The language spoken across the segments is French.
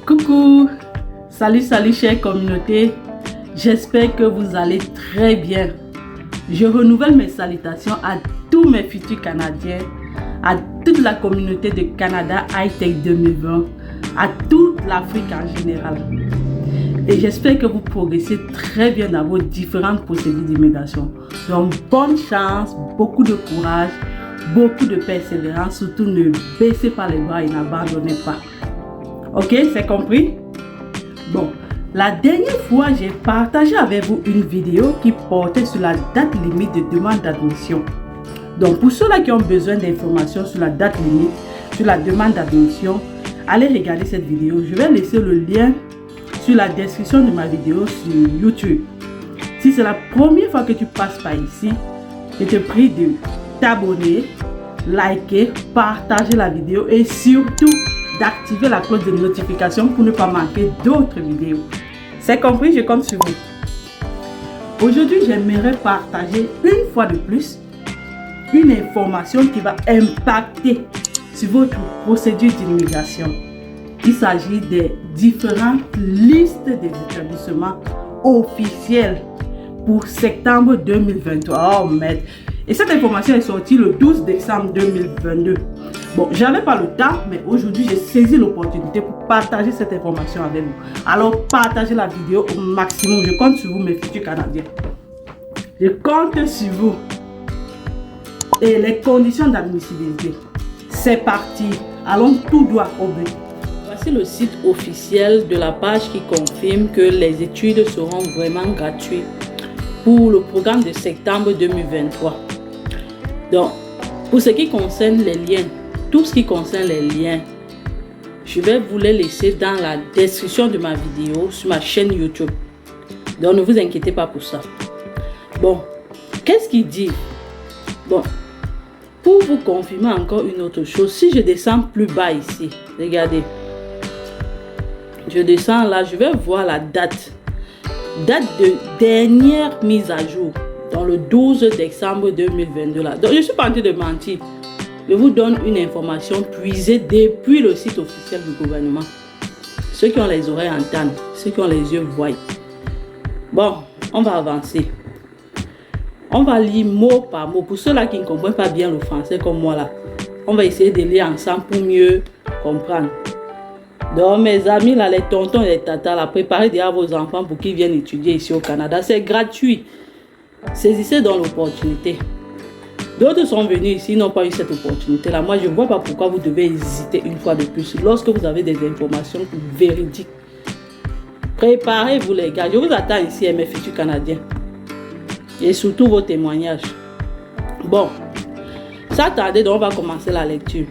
Coucou, salut chère communauté, j'espère que vous allez très bien. Je renouvelle mes salutations à tous mes futurs Canadiens, à toute la communauté de Canada High-Tech 2020, à toute l'Afrique en général. Et j'espère que vous progressez très bien dans vos différentes procédures d'immigration. Donc bonne chance, beaucoup de courage, beaucoup de persévérance, surtout ne baissez pas les bras et n'abandonnez pas. Ok, c'est compris? Bon, la dernière fois, j'ai partagé avec vous une vidéo qui portait sur la date limite de demande d'admission. Donc, pour ceux-là qui ont besoin d'informations sur la date limite, sur la demande d'admission, allez regarder cette vidéo. Je vais laisser le lien sur la description de ma vidéo sur YouTube. Si c'est la première fois que tu passes par ici, je te prie de t'abonner, liker, partager la vidéo et surtout d'activer la cloche de notification pour ne pas manquer d'autres vidéos. C'est compris, je compte sur vous. Aujourd'hui, j'aimerais partager une fois de plus une information qui va impacter sur votre procédure d'immigration. Il s'agit des différentes listes des établissements officiels pour septembre 2023. Oh, merde. Et cette information est sortie le 12 décembre 2022. Bon, j'avais pas le temps, mais aujourd'hui, j'ai saisi l'opportunité pour partager cette information avec vous. Alors, partagez la vidéo au maximum. Je compte sur vous, mes futurs Canadiens. Je compte sur vous. Et les conditions d'admissibilité. C'est parti. Allons tout droit au but. Voici le site officiel de la page qui confirme que les études seront vraiment gratuites pour le programme de septembre 2023. Donc, pour ce qui concerne les liens, tout ce qui concerne les liens, je vais vous les laisser dans la description de ma vidéo sur ma chaîne YouTube. Donc, ne vous inquiétez pas pour ça. Bon, qu'est-ce qu'il dit? Bon, pour vous confirmer encore une autre chose, si je descends plus bas ici, regardez. Je descends là, je vais voir la date. Date de dernière mise à jour. Dans le 12 décembre 2022 là. Donc, je ne suis pas en train de mentir. Je vous donne une information puisée depuis le site officiel du gouvernement. Ceux qui ont les oreilles entendent, ceux qui ont les yeux voient. Bon, on va avancer. On va lire mot par mot. Pour ceux-là qui ne comprennent pas bien le français comme moi là, on va essayer de lire ensemble pour mieux comprendre. Donc mes amis là, les tontons et les tatas là, préparez déjà vos enfants pour qu'ils viennent étudier ici au Canada. C'est gratuit. Saisissez donc l'opportunité. D'autres sont venus ici, n'ont pas eu cette opportunité-là. Moi, je ne vois pas pourquoi vous devez hésiter une fois de plus lorsque vous avez des informations véridiques. Préparez-vous les gars. Je vous attends ici, mes futurs Canadiens. Et surtout vos témoignages. Bon, sans tarder, donc on va commencer la lecture.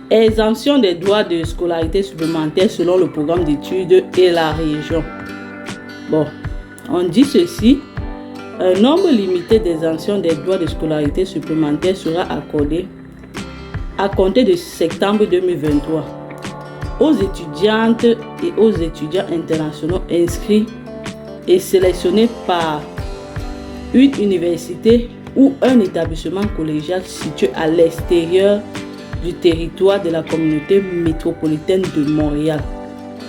Exemption des droits de scolarité supplémentaires selon le programme d'études et la région. Bon, on dit ceci. Un nombre limité d'exemptions des droits de scolarité supplémentaires sera accordé à compter de septembre 2023 aux étudiantes et aux étudiants internationaux inscrits et sélectionnés par une université ou un établissement collégial situé à l'extérieur du territoire de la communauté métropolitaine de Montréal.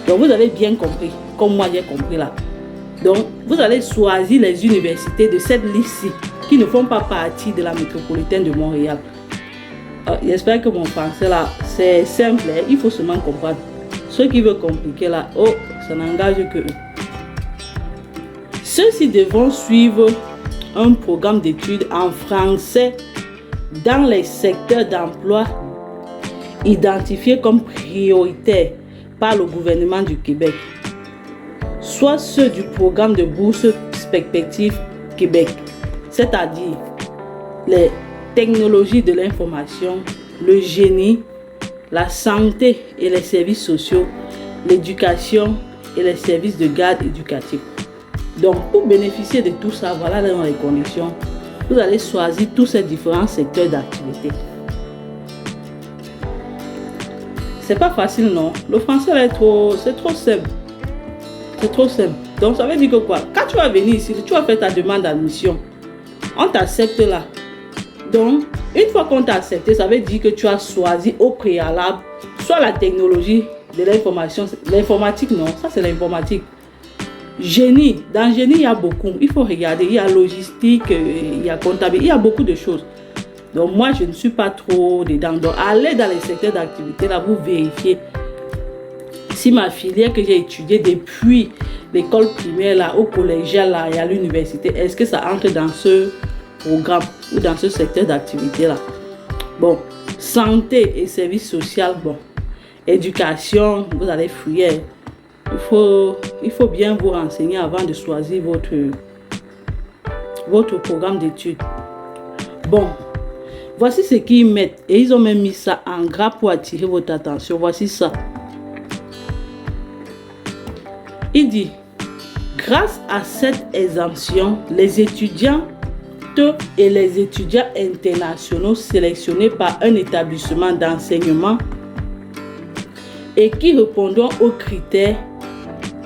Donc vous avez bien compris, comme moi j'ai compris là. Donc, vous allez choisir les universités de cette liste-ci qui ne font pas partie de la métropolitaine de Montréal. J'espère que mon français là, c'est simple. Il faut seulement comprendre. Ceux qui veulent compliquer là, oh, ça n'engage que eux. Ceux-ci devront suivre un programme d'études en français dans les secteurs d'emploi identifiés comme prioritaires par le gouvernement du Québec, soit ceux du programme de bourse Perspective Québec, c'est-à-dire les technologies de l'information, le génie, la santé et les services sociaux, l'éducation et les services de garde éducatifs. Donc, pour bénéficier de tout ça, voilà dans les conditions, vous allez choisir tous ces différents secteurs d'activité. C'est pas facile, non? Le français c'est trop simple. C'est trop simple. Donc, ça veut dire que quoi? Quand tu vas venir ici, tu vas faire ta demande d'admission. On t'accepte là. Donc, une fois qu'on t'a accepté, ça veut dire que tu as choisi au préalable soit la technologie de l'information, l'informatique non, ça c'est l'informatique. Génie, dans génie il y a beaucoup, il faut regarder, il y a logistique, il y a comptabilité, il y a beaucoup de choses. Donc moi je ne suis pas trop dedans. Donc allez dans les secteurs d'activité là, vous vérifiez si ma filière que j'ai étudiée depuis l'école primaire là, au collégial là et à l'université, est-ce que ça entre dans ce programme ou dans ce secteur d'activité là. Bon, santé et services sociaux, bon, éducation, vous allez fouiller. Il faut bien vous renseigner avant de choisir votre programme d'études. Bon, voici ce qu'ils mettent. Et ils ont même mis ça en gras pour attirer votre attention. Voici ça. Il dit, grâce à cette exemption, les étudiantes et les étudiants internationaux sélectionnés par un établissement d'enseignement et qui répondront aux critères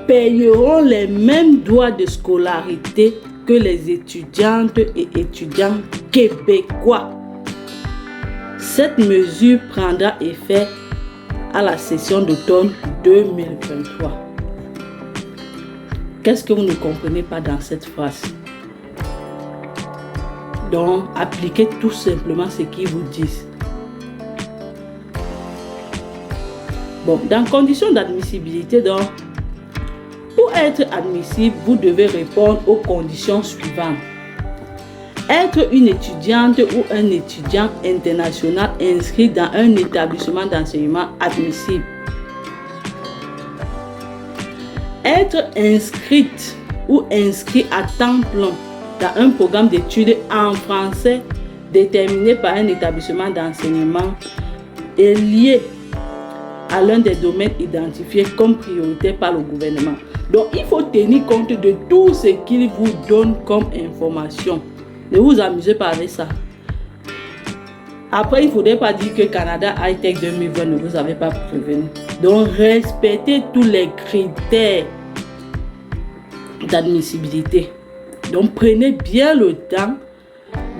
payeront les mêmes droits de scolarité que les étudiantes et étudiants québécois. Cette mesure prendra effet à la session d'automne 2023. Qu'est-ce que vous ne comprenez pas dans cette phrase? Donc, appliquez tout simplement ce qu'ils vous disent. Bon, dans conditions d'admissibilité, donc, pour être admissible, vous devez répondre aux conditions suivantes. Être une étudiante ou un étudiant international inscrit dans un établissement d'enseignement admissible. Être inscrite ou inscrit à temps plein dans un programme d'études en français déterminé par un établissement d'enseignement et lié à l'un des domaines identifiés comme prioritaire par le gouvernement. Donc, il faut tenir compte de tout ce qu'il vous donne comme information. Ne vous amusez pas avec ça. Après, il ne faudrait pas dire que Canada High-Tech 2020 ne vous avait pas prévenu. Donc, respectez tous les critères d'admissibilité. Donc, prenez bien le temps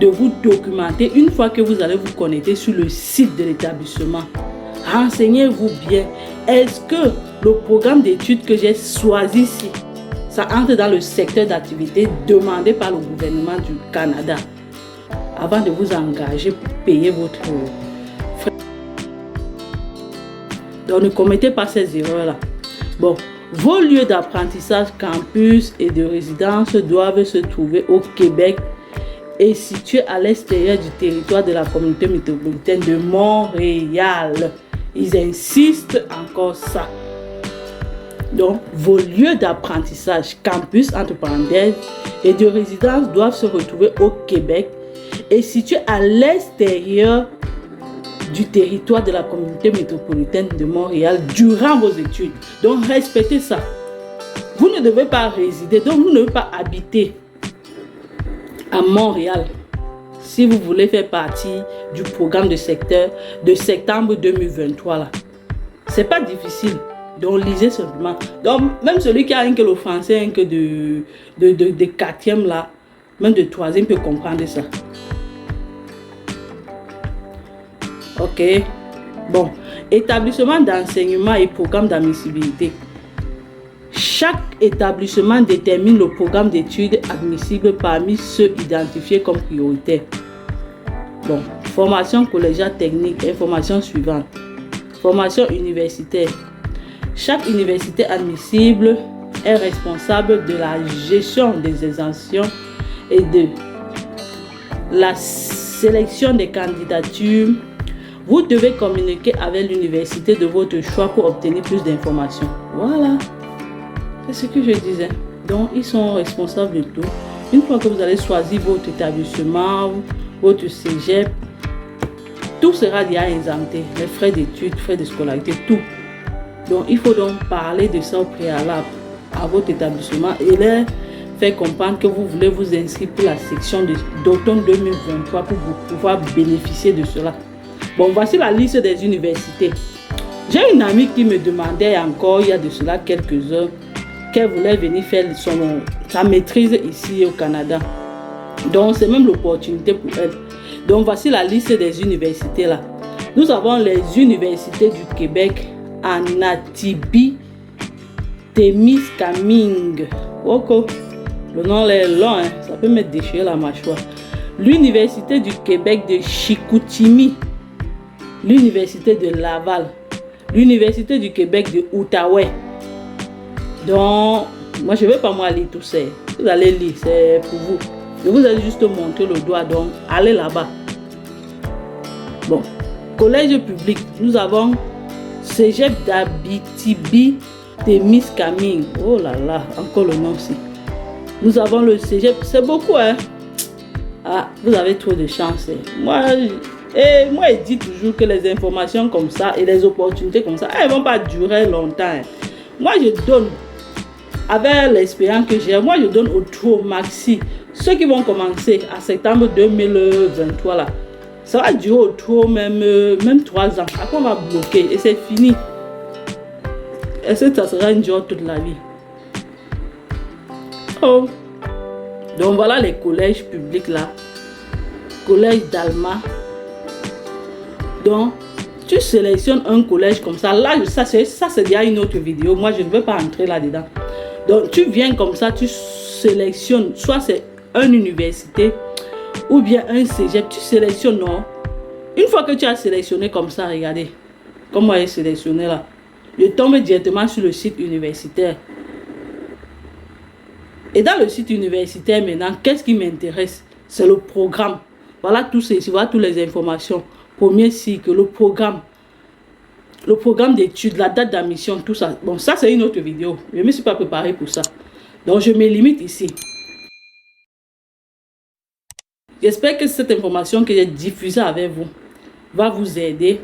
de vous documenter une fois que vous allez vous connecter sur le site de l'établissement. Renseignez-vous bien. Est-ce que le programme d'études que j'ai choisi ici, ça entre dans le secteur d'activité demandé par le gouvernement du Canada avant de vous engager pour payer votre frais? Donc, ne commettez pas ces erreurs-là. Bon, vos lieux d'apprentissage, campus et de résidence doivent se trouver au Québec et situés à l'extérieur du territoire de la communauté métropolitaine de Montréal. Ils insistent encore ça. Donc, vos lieux d'apprentissage, campus, entre parenthèses, et de résidence doivent se retrouver au Québec et situés à l'extérieur du territoire de la communauté métropolitaine de Montréal durant vos études. Donc, respectez ça. Vous ne devez pas résider, donc vous ne devez pas habiter à Montréal si vous voulez faire partie du programme de secteur de septembre 2023 là. C'est pas difficile. Donc lisez simplement. Donc même celui qui a un que le français, un que de quatrième là, même de troisième peut comprendre ça. Ok. Bon. Établissement d'enseignement et programme d'admissibilité. Chaque établissement détermine le programme d'études admissible parmi ceux identifiés comme prioritaires. Bon, formation collégiale technique, information suivante. Formation universitaire. Chaque université admissible est responsable de la gestion des exemptions et de la sélection des candidatures. Vous devez communiquer avec l'université de votre choix pour obtenir plus d'informations. Voilà. C'est ce que je disais. Donc, ils sont responsables de tout. Une fois que vous allez choisir votre établissement, votre cégep, tout sera déjà exempté. Les frais d'études, frais de scolarité, tout. Donc, il faut donc parler de ça au préalable à votre établissement et leur faire comprendre que vous voulez vous inscrire pour la section d'automne 2023 pour pouvoir bénéficier de cela. Bon, voici la liste des universités. J'ai une amie qui me demandait encore, il y a de cela quelques heures, qu'elle voulait venir faire sa maîtrise ici au Canada. Donc, c'est même l'opportunité pour elle. Donc, voici la liste des universités là. Nous avons les universités du Québec Anatibi Témiscamingue. Ok, le nom est long, hein? Ça peut me déchirer la mâchoire. L'Université du Québec de Chicoutimi, l'Université de Laval, l'Université du Québec de Outaouais. Donc, moi je ne vais pas moi lire tout ça. Vous allez lire, c'est pour vous. Je vous ai juste montré le doigt, donc allez là-bas. Bon, collège public, nous avons Cégep d'Abitibi Témiscamingue. Oh là là, encore le nom aussi. Nous avons le Cégep, c'est beaucoup, hein. Ah, vous avez trop de chance. Moi, il dit toujours que les informations comme ça et les opportunités comme ça, elles ne vont pas durer longtemps. Moi, je donne, avec l'expérience que j'ai, moi, je donne au trop maxi. Ceux qui vont commencer à septembre 2023, là, ça va durer au trop même 3 ans. Après, on va bloquer et c'est fini. Et ça sera une joie toute la vie. Oh. Donc voilà les collèges publics là. Collège d'Alma. Donc tu sélectionnes un collège comme ça. Là, ça c'est déjà une autre vidéo. Moi, je ne veux pas entrer là-dedans. Donc tu viens comme ça, tu sélectionnes. Soit c'est une université ou bien un cégep. Tu sélectionnes, non? Une fois que tu as sélectionné comme ça, regardez. Comment est sélectionné là. Je tombe directement sur le site universitaire. Et dans le site universitaire maintenant, qu'est-ce qui m'intéresse? C'est le programme. Voilà tout ceci, voilà toutes les informations. Premier cycle, le programme d'études, la date d'admission, tout ça. Bon, ça c'est une autre vidéo. Je ne me suis pas préparé pour ça. Donc je me limite ici. J'espère que cette information que j'ai diffusée avec vous va vous aider.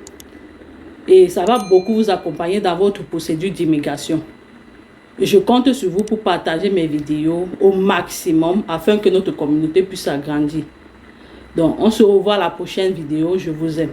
Et ça va beaucoup vous accompagner dans votre procédure d'immigration. Je compte sur vous pour partager mes vidéos au maximum afin que notre communauté puisse s'agrandir. Donc, on se revoit à la prochaine vidéo. Je vous aime.